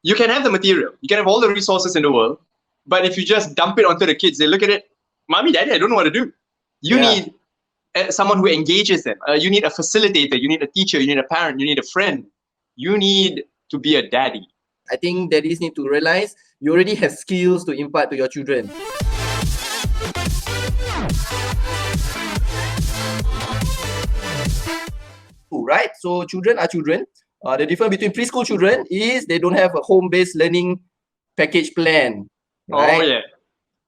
You can have the material, you can have all the resources in the world, but if you just dump it onto the kids, they look at it, mommy, daddy, I don't know what to do. You need someone who engages them. You need a facilitator, you need a teacher, you need a parent, you need a friend. You need to be a daddy. I think daddies need to realize you already have skills to impart to your children. Right? So children are children. The difference between preschool children is they don't have a home-based learning package plan. Right? Oh yeah.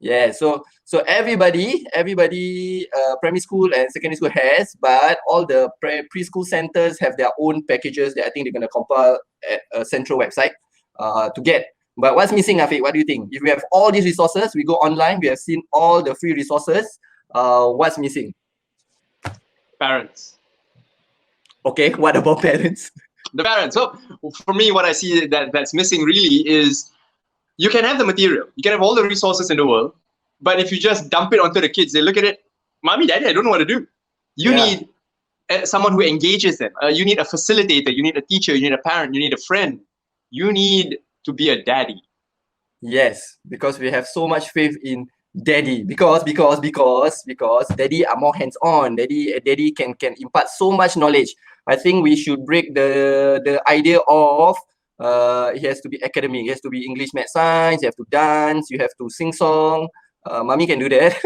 Yeah, so everybody, primary school and secondary school has, but all the preschool centers have their own packages that I think they're going to compile at a central website to get. But what's missing, Afiq? What do you think? If we have all these resources, we go online, we have seen all the free resources. What's missing? Parents. Okay, what about parents? The parents. So for me, what I see that's missing really is you can have the material, you can have all the resources in the world, but if you just dump it onto the kids, they look at it, mommy, daddy, I don't know what to do. You need someone who engages them. You need a facilitator, you need a teacher, you need a parent, you need a friend. You need to be a daddy. Yes, because we have so much faith in daddy. Because daddy are more hands-on. Daddy can impart so much knowledge. I think we should break the idea of it has to be academic, it has to be English, math, science, you have to dance, you have to sing song. Mommy can do that.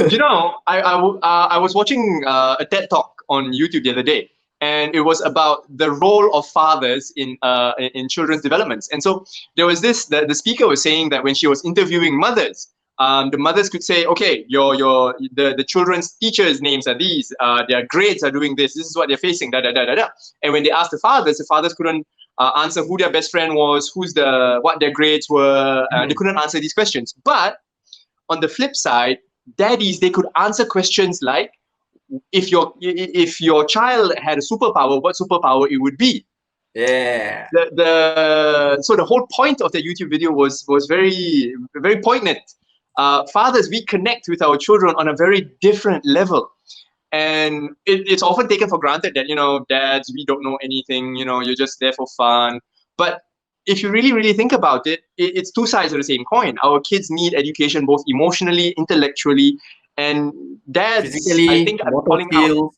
You know, I was watching a TED Talk on YouTube the other day, and it was about the role of fathers in children's developments. And so there was this, the speaker was saying that when she was interviewing mothers, the mothers could say, okay, the children's teachers' names are these, their grades are doing this is what they're facing, da da da da da. And when they asked the fathers couldn't answer who their best friend was, what their grades were. They couldn't answer these questions. But on the flip side, daddies, they could answer questions like, if your child had a superpower, what superpower it would be. Yeah. So the whole point of the YouTube video was very, very poignant. Fathers, we connect with our children on a very different level. And it's often taken for granted that, dads, we don't know anything, you're just there for fun. But if you really, really think about it, it's two sides of the same coin. Our kids need education both emotionally, intellectually, and dads, physically, I think, are calling out.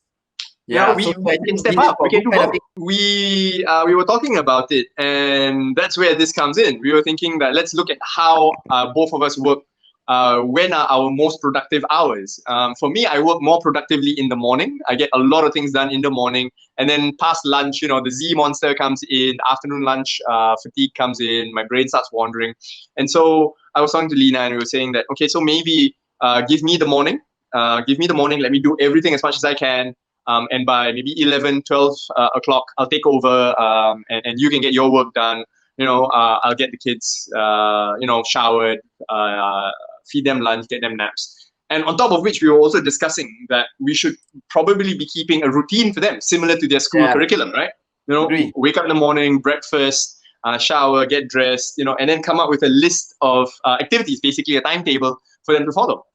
Yeah, we can step up. We can do both. We were talking about it, and that's where this comes in. We were thinking that let's look at how both of us work. When are our most productive hours? For me, I work more productively in the morning. I get a lot of things done in the morning. And then past lunch, the Z monster comes in, afternoon lunch, fatigue comes in, my brain starts wandering. And so I was talking to Lena and we were saying that, okay, so maybe give me the morning, let me do everything as much as I can. And by maybe 11, 12 o'clock, I'll take over and you can get your work done. I'll get the kids, showered, feed them lunch, get them naps. And on top of which, we were also discussing that we should probably be keeping a routine for them, similar to their school curriculum, right? Wake up in the morning, breakfast, shower, get dressed, and then come up with a list of activities, basically a timetable for them to follow.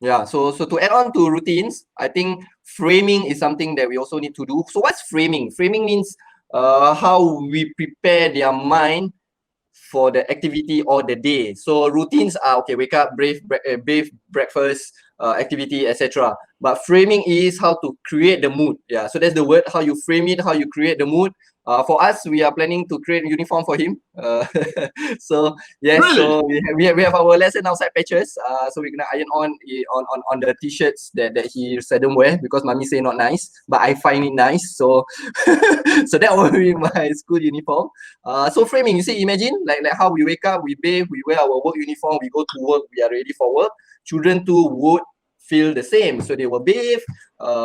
Yeah, so to add on to routines, I think framing is something that we also need to do. So what's framing? Framing means how we prepare their mind for the activity or the day. So routines are, okay, wake up, bathe, breakfast, activity, etc. But framing is how to create the mood. Yeah, so that's the word, how you frame it, how you create the mood. For us, we are planning to create a uniform for him. So yes, really? So we have our lesson outside patches. So we're gonna iron on the t-shirts that he seldom wear because mommy say not nice, but I find it nice. So so that will be my school uniform. So framing, you see, imagine like how we wake up, we bathe, we wear our work uniform, we go to work, we are ready for work. Children too would feel the same. So they will bathe,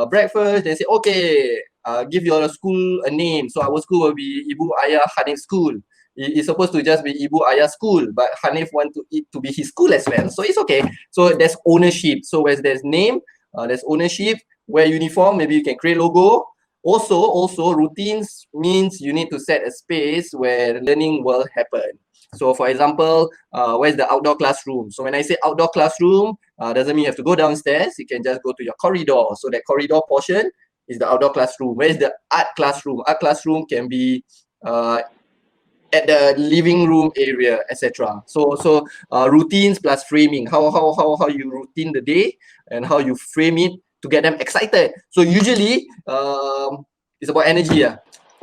breakfast, then say, okay, give your school a name. So our school will be Ibu Ayah Hanif School. It's supposed to just be Ibu Ayah School, but Hanif want it to be his school as well. So it's okay. So there's ownership. So where there's name, there's ownership. Wear uniform, maybe you can create logo. Also routines means you need to set a space where learning will happen. So for example, where's the outdoor classroom? So when I say outdoor classroom, doesn't mean you have to go downstairs. You can just go to your corridor. So that corridor portion is the outdoor classroom. Where's the art classroom? Art classroom can be at the living room area, etc. So routines plus framing. How you routine the day and how you frame it to get them excited. So usually it's about energy.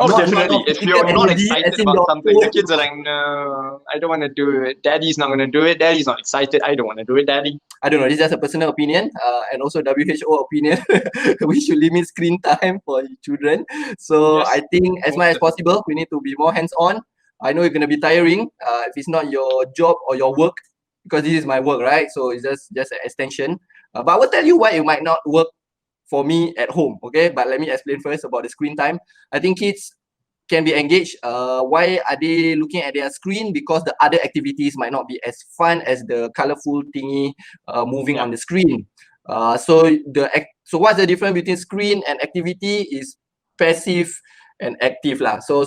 Oh, Not definitely. If physical you're not energy, excited as in about your something, the phone. kids are like, no, I don't want to do it. Daddy's not going to do it. Daddy's not excited. I don't want to do it, Daddy. I don't know. This is just a personal opinion, and also WHO opinion. We should limit screen time for children. So Yes, I think as much as possible, we need to be more hands-on. I know it's gonna be tiring. If it's not your job or your work, because this is my work, right? So it's just an extension. But I will tell you why it might not work for me at home. Okay, but let me explain first about the screen time. I think kids can be engaged. Why are they looking at their screen? Because the other activities might not be as fun as the colorful thingy moving on the screen. So what's the difference between screen and activity is passive and active lah. So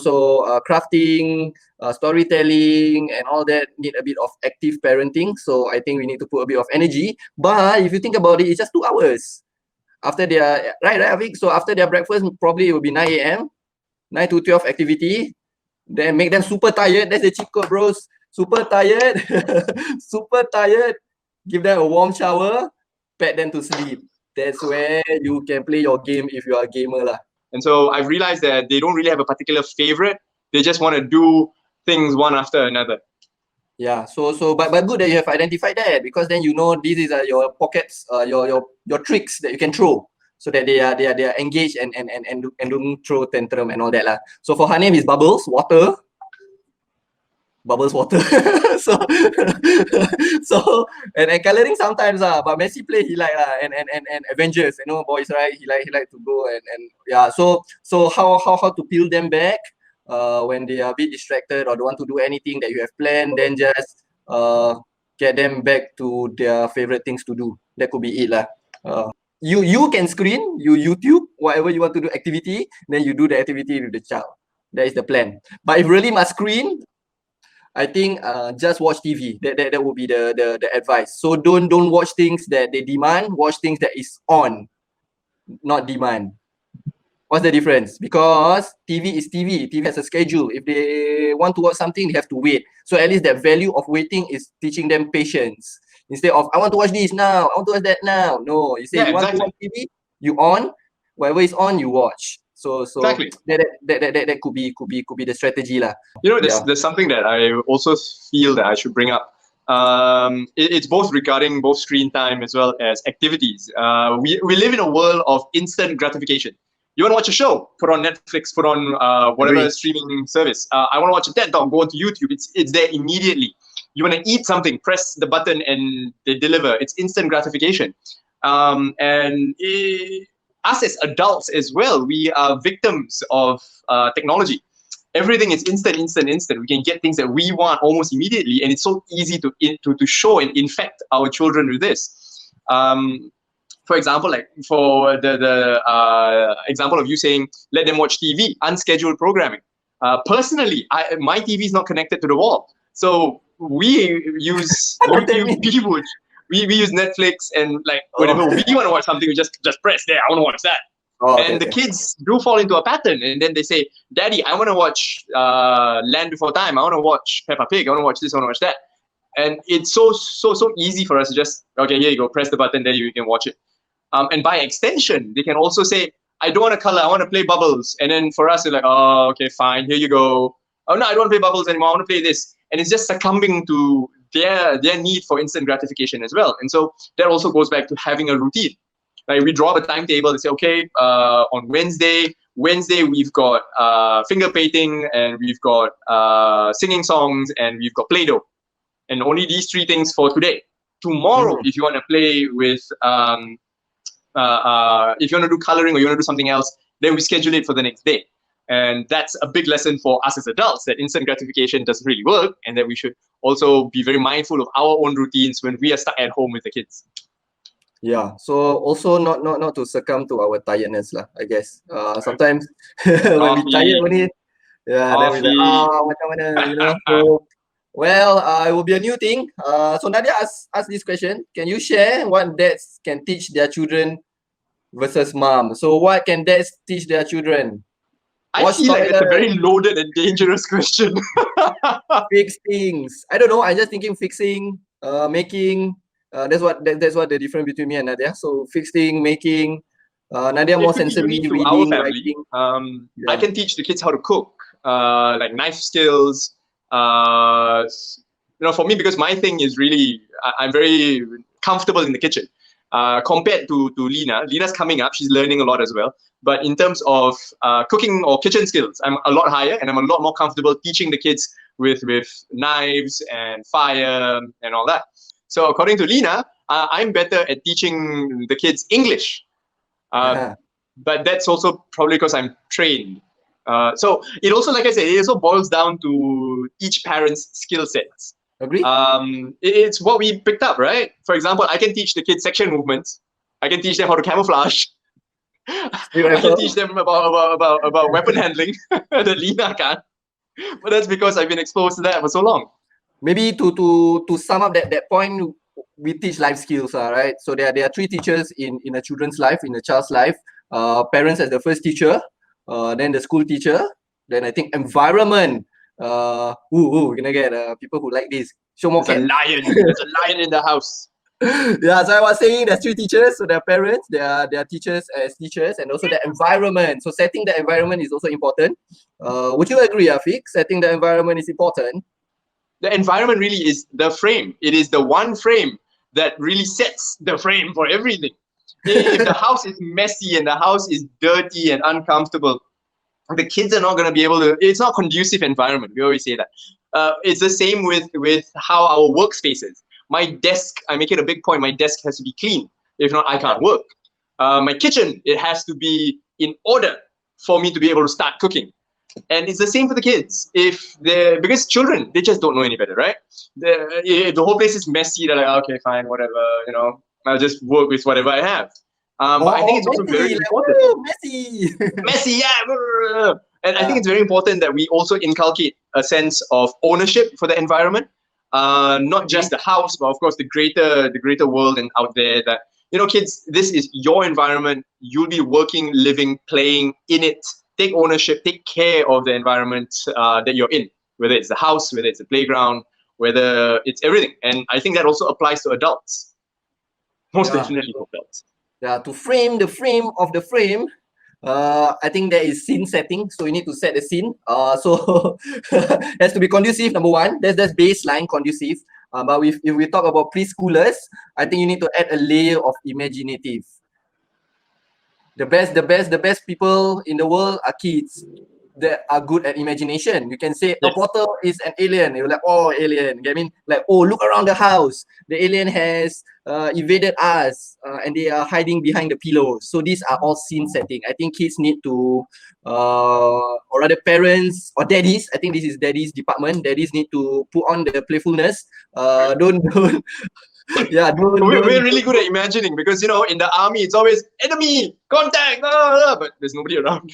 crafting, storytelling, and all that need a bit of active parenting. So I think we need to put a bit of energy. But if you think about it, it's just 2 hours after their right, Avik? So after their breakfast, probably it will be 9 a.m. 9 to 12 activity, then make them super tired. That's the cheat code, bros. Super tired, super tired. Give them a warm shower, pet them to sleep. That's where you can play your game if you are a gamer lah. And so I've realized that they don't really have a particular favorite. They just want to do things one after another. Yeah, but good that you have identified that, because then you know this is your pockets, your tricks that you can throw, so that they are engaged and don't throw tantrum and all that lah. So for her name is Bubbles Water. so and coloring sometimes but Messi play he like and Avengers, you know, boys, right? He like to go and yeah. So how to peel them back when they are a bit distracted or don't want to do anything that you have planned, then just get them back to their favorite things to do. That could be it lah. You can screen, you YouTube whatever you want to do activity, then you do the activity with the child. That is the plan. But if really must screen, I think just watch TV. That would be the advice. So don't watch things that they demand. Watch things that is on, not demand. What's the difference? Because TV is TV. TV has a schedule. If they want to watch something, they have to wait. So at least that value of waiting is teaching them patience. Instead of I want to watch this now, I want to watch that now. No, you say you want to watch TV, you on. Whatever is on, you watch. So Exactly. that could be the strategy lah. You know, there's something that I also feel that I should bring up. It's both regarding both screen time as well as activities. We live in a world of instant gratification. You want to watch a show? Put on Netflix, put on whatever streaming service. I want to watch a TED Talk, go onto YouTube. It's there immediately. You want to eat something, press the button and they deliver. It's instant gratification. Us as adults as well, we are victims of technology. Everything is instant. We can get things that we want almost immediately, and it's so easy to show and infect our children with this. For example, like for the example of you saying, let them watch TV, unscheduled programming. Personally, my TV is not connected to the wall. So we use YouTube, we use Netflix, and like whenever we want to watch something, we just press there, I want to watch that. The kids do fall into a pattern, and then they say, Daddy, I want to watch Land Before Time, I want to watch Peppa Pig, I want to watch this, I want to watch that. And it's so easy for us to just, okay, here you go, press the button, then you can watch it. And by extension, they can also say, I don't want to color, I want to play bubbles. And then for us, they're like, oh, okay, fine, here you go. Oh no, I don't want to play bubbles anymore, I want to play this. And it's just succumbing to their need for instant gratification as well. And so that also goes back to having a routine. Like we draw up a timetable and say, okay, on Wednesday we've got finger painting, and we've got singing songs, and we've got Play-Doh. And only these 3 things for today. Tomorrow, if you want to play with, if you want to do coloring or you want to do something else, then we schedule it for the next day. And that's a big lesson for us as adults, that instant gratification doesn't really work, and that we should also be very mindful of our own routines when we are stuck at home with the kids. Yeah, so also not to succumb to our tiredness lah, I guess. Sometimes when we tired only, then we're like, macam mana, you know. So, well, it will be a new thing. So Nadia asked this question. Can you share what dads can teach their children versus mom? So what can dads teach their children? I feel like that's a very loaded and dangerous question. Fix things. I don't know. I'm just thinking fixing, making. That's what the difference between me and Nadia. So fixing, making. Nadia more sensory, reading, our family. writing. I can teach the kids how to cook, like knife skills. For me, because my thing is really, I'm very comfortable in the kitchen. Compared to Lina. Lina's coming up, she's learning a lot as well. But in terms of cooking or kitchen skills, I'm a lot higher and I'm a lot more comfortable teaching the kids with knives and fire and all that. So according to Lina, I'm better at teaching the kids English. But that's also probably because I'm trained. So it also, like I said, it also boils down to each parent's skill sets. Agree. It's what we picked up, right? For example, I can teach the kids section movements. I can teach them how to camouflage. I can teach them about weapon handling that Lina can't. But that's because I've been exposed to that for so long. Maybe to sum up that point, we teach life skills, right? So there are three teachers in a children's life, in a child's life. Parents as the first teacher, then the school teacher, then I think environment. We're gonna get people who like this. Show more. There's a lion in the house. Yeah, so I was saying there's three teachers, so their parents, their teachers as teachers, and also the environment. So setting the environment is also important. Would you agree, Afiq? Setting the environment is important. The environment really is the frame. It is the one frame that really sets the frame for everything. If the house is messy and the house is dirty and uncomfortable, the kids are not going to be able to. It's not a conducive environment. We always say that. It's the same with how our workspaces. My desk, I make it a big point. My desk has to be clean. If not, I can't work. My kitchen, it has to be in order for me to be able to start cooking. And it's the same for the kids. Because children, they just don't know any better, right? If the whole place is messy, they're like, okay, fine, whatever. I'll just work with whatever I have. But I think it's also very important. Messy, yeah. And I think it's very important that we also inculcate a sense of ownership for the environment, not just the house, but of course the greater world and out there. That kids, this is your environment. You'll be working, living, playing in it. Take ownership. Take care of the environment that you're in. Whether it's the house, whether it's the playground, whether it's everything. And I think that also applies to adults. Most definitely for adults. Yeah, to frame the frame of the frame, I think there is scene setting. So you need to set the scene. So it has to be conducive, number one. That's baseline conducive. But if we talk about preschoolers, I think you need to add a layer of imaginative. The best people in the world are kids that are good at imagination. You can say a bottle is an alien. You're like, oh, alien. I mean, like, oh, look around the house. The alien has evaded us, and they are hiding behind the pillows. So these are all scene setting. I think kids need to, or rather parents or daddies. I think this is daddies department. Daddies need to put on the playfulness. Don't. We're really good at imagining because in the army it's always enemy contact, but there's nobody around.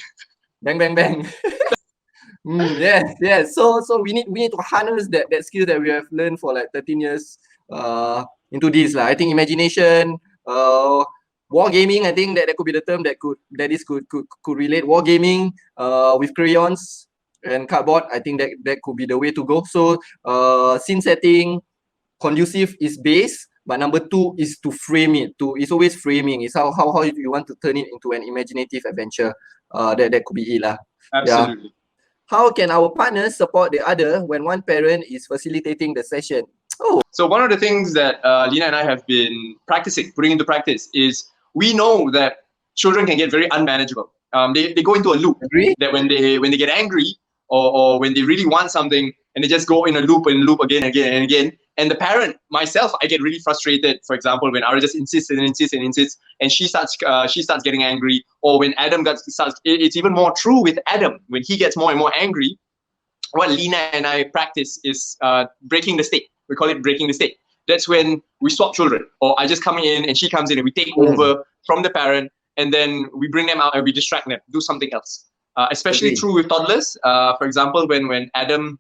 Bang bang bang. Yes. So we need to harness that skill that we have learned for like 13 years into this. I think imagination, war gaming, I think that could be the term that this could relate. War gaming with crayons and cardboard, I think that could be the way to go. So scene setting, conducive is base, but number two is to frame it. It's always framing. It's how you want to turn it into an imaginative adventure. That could be it lah. Absolutely. Yeah. How can our partners support the other when one parent is facilitating the session? So one of the things that Lina and I have been putting into practice is we know that children can get very unmanageable. They go into a loop. Agree? That when they get angry or when they really want something and they just go in a loop again and again and again. And the parent, myself, I get really frustrated. For example, when Ara just insists, and she starts getting angry, or when Adam starts. It's even more true with Adam when he gets more and more angry. What Lina and I practice is breaking the state. We call it breaking the state. That's when we swap children, or I just come in and she comes in and we take over from the parent, and then we bring them out and we distract them, do something else. Especially true with toddlers. For example, when Adam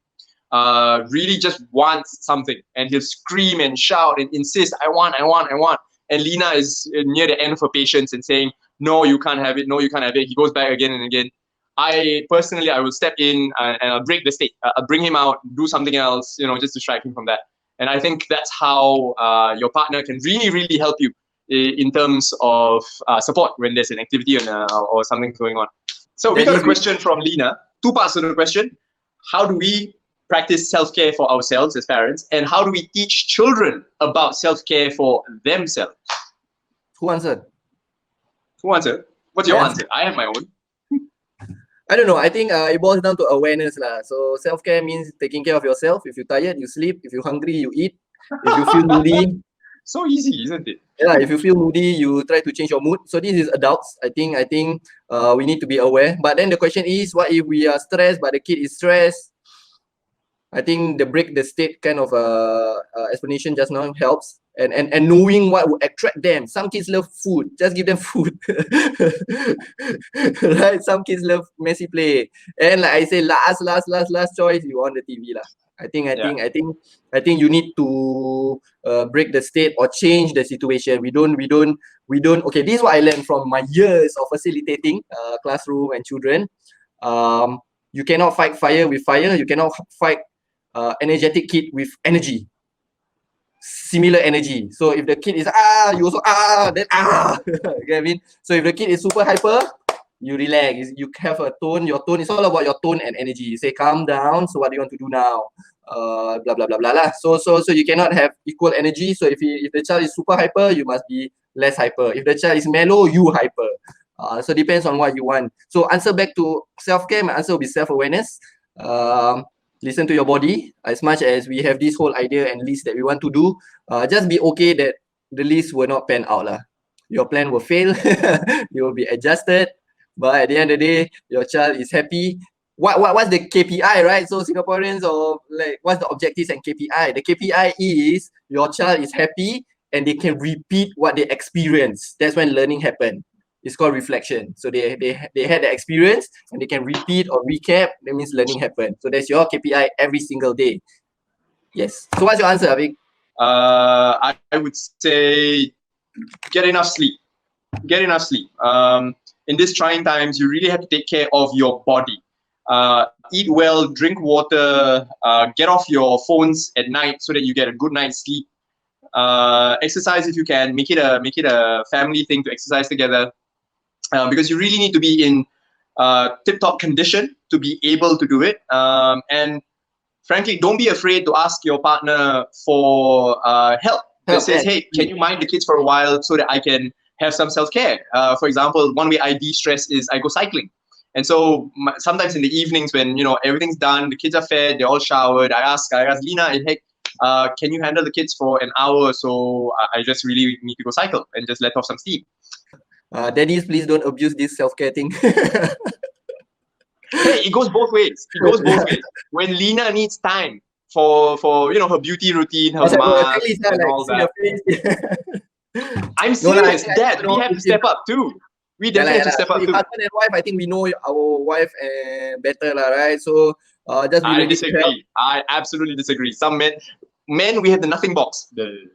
really just wants something and he'll scream and shout and insist, I want. And Lina is near the end of her patience and saying, no, you can't have it. He goes back again and again. I personally, I will step in and I'll break the state. I'll bring him out, do something else, just distract him from that. And I think that's how your partner can really, really help you in terms of support when there's an activity or something going on. So we got a question from Lena. Two parts of the question. How do we practice self-care for ourselves as parents? And how do we teach children about self-care for themselves? Who answered? What's your answer? I have my own. I don't know. I think it boils down to awareness lah. So self-care means taking care of yourself. If you're tired, you sleep. If you're hungry, you eat. If you feel moody, so easy, isn't it? Yeah, if you feel moody, you try to change your mood. So this is adults. I think we need to be aware. But then the question is, what if we are stressed, but the kid is stressed? I think the break the state kind of explanation just now helps. And knowing what would attract them. Some kids love food. Just give them food. Right? Some kids love messy play. And like I say, last choice, you on the TV lah. I think you need to break the state or change the situation. We don't. Okay, this is what I learned from my years of facilitating classroom and children. You cannot fight fire with fire. You cannot fight energetic kid with energy. Similar energy. So if the kid is you also then you get what I mean? So if the kid is super hyper, you relax. You have a tone. Your tone is all about your tone and energy. You say calm down. So what do you want to do now? Blah blah blah blah blah. So you cannot have equal energy. So if the child is super hyper, you must be less hyper. If the child is mellow, you hyper. So depends on what you want. So answer back to self-care. My answer will be self-awareness. Listen to your body. As much as we have this whole idea and list that we want to do, just be okay that the list will not pan out lah. Your plan will fail. You will be adjusted, but at the end of the day, your child is happy. What's the KPI, right? So Singaporeans, or like, what's the objectives and KPI? The KPI is your child is happy and they can repeat what they experience. That's when learning happens. It's called reflection. So they had the experience and they can repeat or recap. That means learning happened. So that's your KPI every single day. Yes. So what's your answer, Avik? I would say get enough sleep. Get enough sleep. In these trying times, you really have to take care of your body. Eat well, drink water, get off your phones at night so that you get a good night's sleep. Exercise if you can. Make it a family thing to exercise together. Because you really need to be in tip-top condition to be able to do it. And frankly, don't be afraid to ask your partner for help. That says, hey, can you mind the kids for a while so that I can have some self-care? For example, one way I de-stress is I go cycling. And so sometimes in the evenings when everything's done, the kids are fed, they're all showered, I ask Lena, hey, can you handle the kids for an hour? So I just really need to go cycle and just let off some steam. Daddies, please don't abuse this self-care thing. Hey, it goes both ways. It goes both ways. When Lena needs time for her beauty routine, her mask, and all that. I'm serious, Dad. We have to step up too. We definitely have to step up too. Husband and wife, I think we know our wife better, right? So just I disagree. I absolutely disagree. Some men, we have the nothing box. You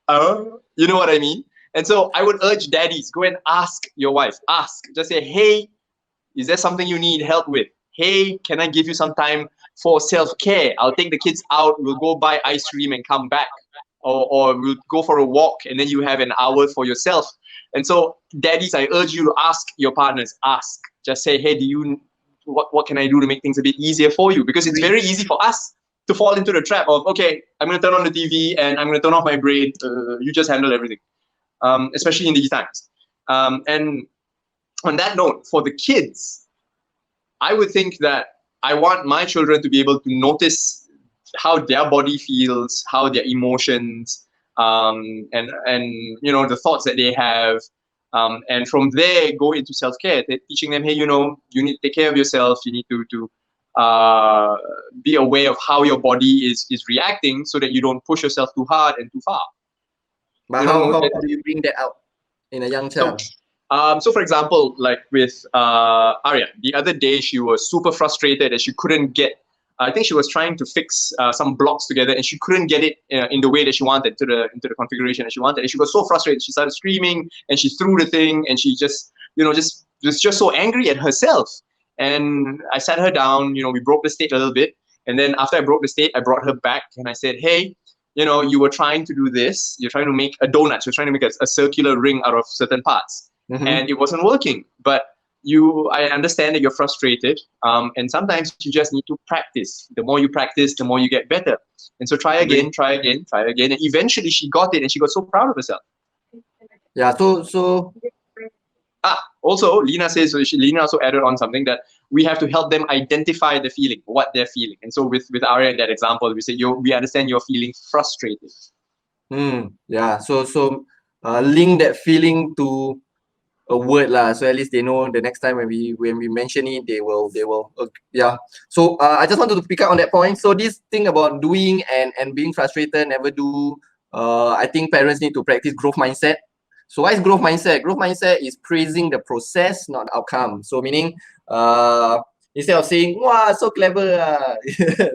know what I mean? And so I would urge daddies, go and ask your wife. Ask. Just say, hey, is there something you need help with? Hey, can I give you some time for self-care? I'll take the kids out. We'll go buy ice cream and come back. Or we'll go for a walk and then you have an hour for yourself. And so daddies, I urge you to ask your partners. Ask. Just say, hey, what can I do to make things a bit easier for you? Because it's very easy for us to fall into the trap of, okay, I'm going to turn on the TV and I'm going to turn off my brain. You just handle everything. Especially in these times. And on that note, for the kids, I would think that I want my children to be able to notice how their body feels, how their emotions, and the thoughts that they have. And from there, go into self-care, teaching them, hey, you need to take care of yourself. You need to be aware of how your body is reacting so that you don't push yourself too hard and too far. But how do you bring that out in a young child? So for example, like with Arya, the other day she was super frustrated and she couldn't get, I think she was trying to fix some blocks together and she couldn't get it in the way that she wanted, into the configuration that she wanted. And she was so frustrated. She started screaming and she threw the thing and she just, just so angry at herself. And I sat her down, we broke the state a little bit. And then after I broke the state, I brought her back and I said, hey, you were trying to do this. You're trying to make a donut. You're trying to make a circular ring out of certain parts. And it wasn't working. But I understand that you're frustrated. And sometimes you just need to practice. The more you practice, the more you get better. And so try again. And eventually she got it and she got so proud of herself. Yeah, so also, Lina says, Lina also added on something that we have to help them identify the feeling, what they're feeling. And so with Arya, that example, we say, we understand you're feeling frustrated. Yeah, so link that feeling to a word lah, so at least they know the next time when we mention it, they will yeah. So I just wanted to pick up on that point. So this thing about doing and being frustrated, never do, I think parents need to practice growth mindset. So what is growth mindset? Growth mindset is praising the process, not the outcome. So meaning instead of saying, wow, so clever,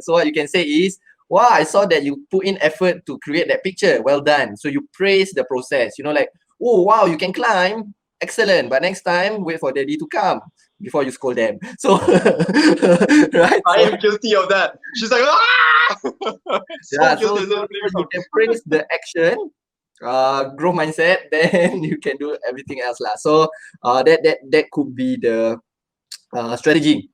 so what you can say is, wow, I saw that you put in effort to create that picture, well done. So you praise the process, like, oh wow, you can climb, excellent, but next time wait for daddy to come before you scold them. So right, I am guilty of that. She's like, so you can praise the action, growth mindset, then you can do everything else lah. So that could be the strategy.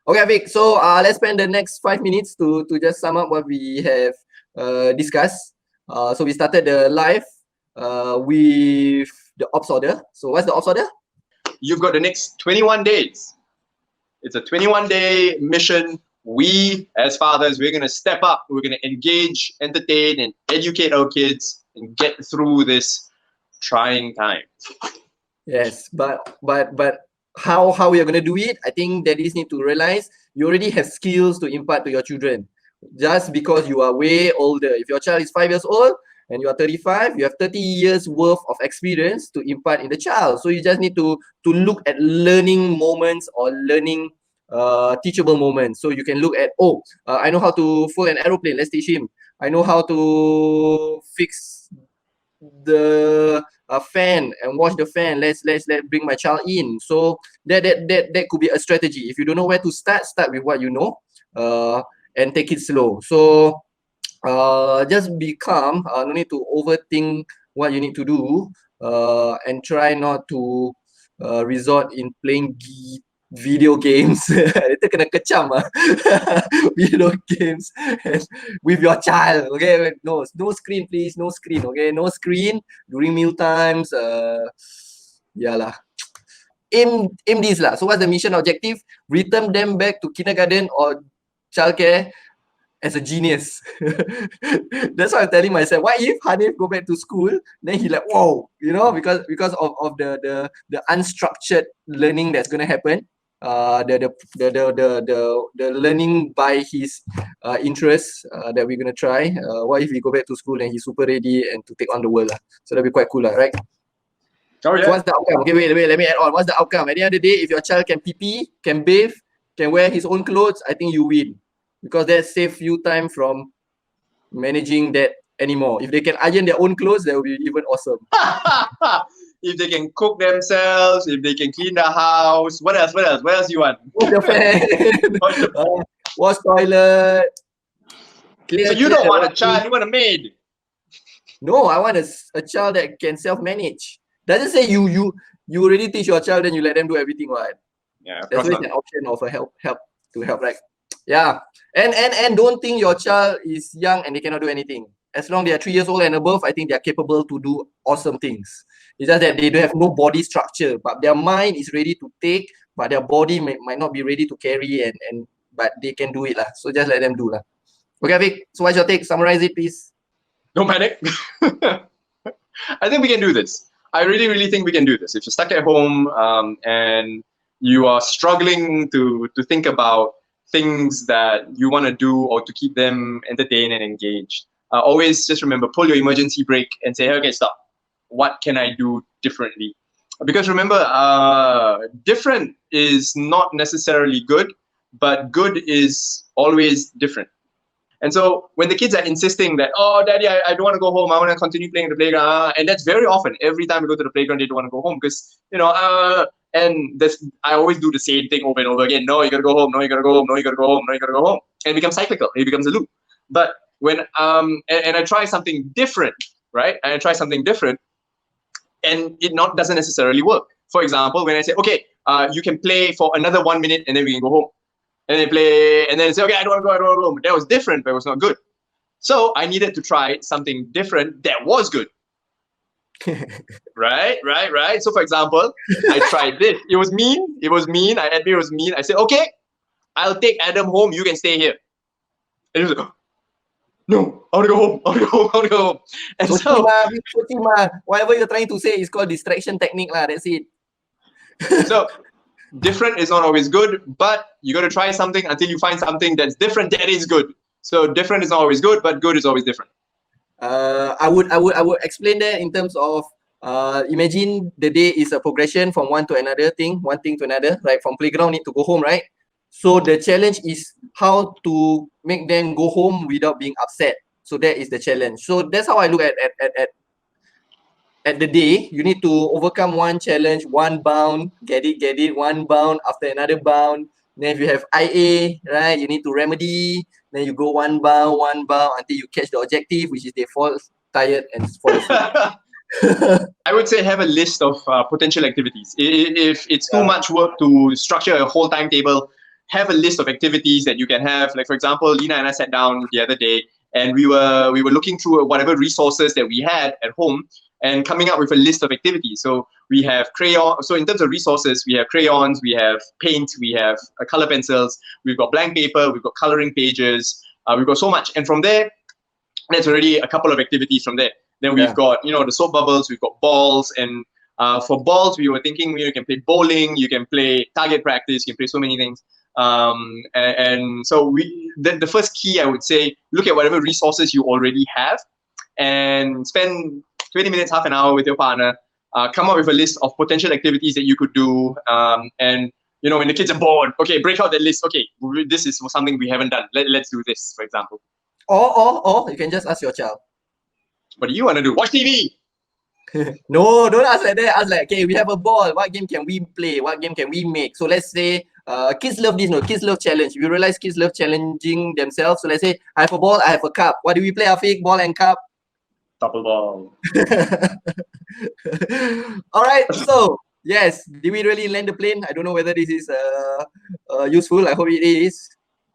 Okay, Vic, so let's spend the next 5 minutes to just sum up what we have discussed. So we started the live with the ops order. So what's the ops order? You've got the next 21 days. It's a 21-day mission. We, as fathers, we're going to step up. We're going to engage, entertain, and educate our kids and get through this trying time. Yes, but how we are going to do it, I think daddies need to realize you already have skills to impart to your children. Just because you are way older, if your child is 5 years old and you are 35, you have 30 years worth of experience to impart in the child. So you just need to look at learning moments or learning teachable moments. So you can look at, I know how to fold an aeroplane, let's teach him. I know how to fix the fan and wash the fan, let's bring my child in. So that could be a strategy. If you don't know where to start with what you know, and take it slow. So just be calm, no need to overthink what you need to do, and try not to resort in playing video games. Itu kena kecam video games with your child. Okay, no screen please, no screen. Okay, no screen during meal times. Yeah lah. Aim this lah. So what's the mission objective? Return them back to kindergarten or childcare as a genius. That's why I'm telling myself, what if Hanif go back to school, then he like, whoa, because of the unstructured learning that's gonna happen. The learning by his interests that we're gonna try. What if we go back to school and he's super ready and to take on the world? So that'd be quite cool, right? Oh yeah. So what's the outcome? Okay, wait, let me add on. What's the outcome? At the end of the day, if your child can pee, can bathe, can wear his own clothes, I think you win, because that saves you time from managing that anymore. If they can iron their own clothes, that would be even awesome. If they can cook themselves, if they can clean the house, what else you want? Wash the fan, wash toilet. So you don't want a child, you want a maid. No, I want a child that can self-manage. Doesn't say you already teach your child, then you let them do everything, right? Yeah, that's always an option of a help, right? Yeah, and don't think your child is young and they cannot do anything. As long as they are 3 years old and above, I think they are capable to do awesome things. It's just that they don't have no body structure, but their mind is ready to take, but their body might not be ready to carry, but they can do it lah. So just let them do lah. Okay, Vic, so what's your take? Summarize it, please. Don't panic. I think we can do this. I really, really think we can do this. If you're stuck at home and you are struggling to think about things that you want to do or to keep them entertained and engaged, always just remember, pull your emergency brake and say, okay, stop. What can I do differently? Because remember, different is not necessarily good, but good is always different. And so when the kids are insisting that, oh, daddy, I don't want to go home, I want to continue playing at the playground. And that's very often, every time we go to the playground, they don't want to go home because, And I always do the same thing over and over again. No, you gotta go home. No, you gotta go home. No, you gotta go home. No, you gotta go home. And it becomes cyclical. It becomes a loop. But when and I try something different, right? And I try something different, and it doesn't necessarily work. For example, when I say, okay, you can play for another 1 minute, and then we can go home. And they play, and then say, okay, I don't want to go, I don't want to go. But that was different, but it was not good. So I needed to try something different that was good. Right. So for example, I tried this. It was mean. I admit it was mean. I said, okay, I'll take Adam home. You can stay here. And he was like, no, I want to go home. I want to go home. And so whatever you're trying to say is called distraction technique. That's it. So different is not always good, but you got to try something until you find something that's different that is good. So different is not always good, but good is always different. I would explain that in terms of imagine the day is a progression from one thing to another, right? From playground need to go home, right? So the challenge is how to make them go home without being upset. So that is the challenge. So that's how I look at the day. You need to overcome one challenge, one bound, get it, one bound after another bound. Then if you have IA, right, you need to remedy. Then you go one bound until you catch the objective, which is they fall tired and fall asleep. I would say have a list of potential activities. If it's too much work to structure a whole timetable, have a list of activities that you can have. Like for example, Lina and I sat down the other day and we were looking through whatever resources that we had at home and coming up with a list of activities. So we have crayons. So in terms of resources, we have crayons, we have paint, we have color pencils, we've got blank paper, we've got coloring pages, we've got so much. And from there, that's already a couple of activities from there. Then we've got, the soap bubbles, we've got balls. And for balls, we were thinking you can play bowling, you can play target practice, you can play so many things. And so the first key, I would say, look at whatever resources you already have and spend 20 minutes, half an hour with your partner, come up with a list of potential activities that you could do. And, when the kids are bored, okay, break out the list. Okay, this is something we haven't done. Let's do this, for example. Or you can just ask your child. What do you want to do? Watch TV. No, don't ask like that. Ask like, okay, we have a ball. What game can we play? What game can we make? So let's say kids love this. No, kids love challenge. We realize kids love challenging themselves. So let's say I have a ball, I have a cup. What do we play, Afiq? Ball and cup? Double ball. All right. So yes, did we really land the plane? I don't know whether this is useful. I hope it is.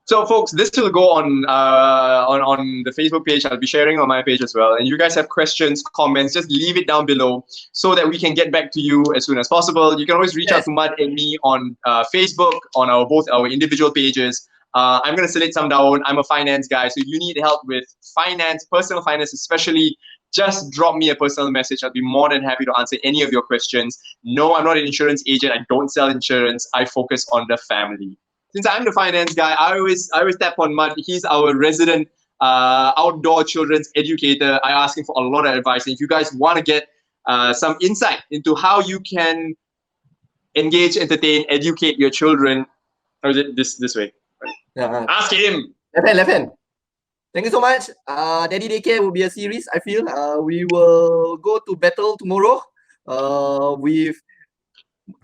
So, folks, this will go on the Facebook page. I'll be sharing on my page as well. And you guys have questions, comments, just leave it down below so that we can get back to you as soon as possible. You can always reach out to Mud and me on Facebook, on both our individual pages. I'm going to select some down. I'm a finance guy, so you need help with finance, personal finance especially. Just drop me a personal message. I'll be more than happy to answer any of your questions. No, I'm not an insurance agent. I don't sell insurance. I focus on the family. Since I'm the finance guy, I always tap on Mud. He's our resident outdoor children's educator. I ask him for a lot of advice. And if you guys want to get some insight into how you can engage, entertain, educate your children, or is it this way? Ask him. Left hand. Thank you so much. Daddy Daycare will be a series, I feel. We will go to battle tomorrow with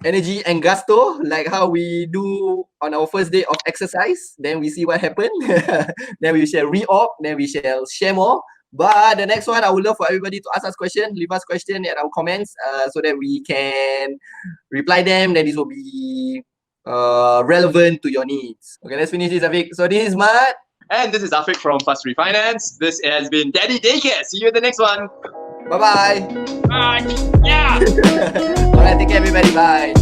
energy and gusto, like how we do on our first day of exercise. Then we see what happened. Then we shall re-op. Then we shall share more. But the next one, I would love for everybody to ask us questions, leave us questions at our comments so that we can reply them. Then this will be relevant to your needs. Okay, let's finish this, Afiq. So this is Matt. And this is Afiq from Fast Refinance. This has been Daddy Daycare. See you in the next one. Bye-bye. Bye. Yeah. All right, take care, everybody. Bye.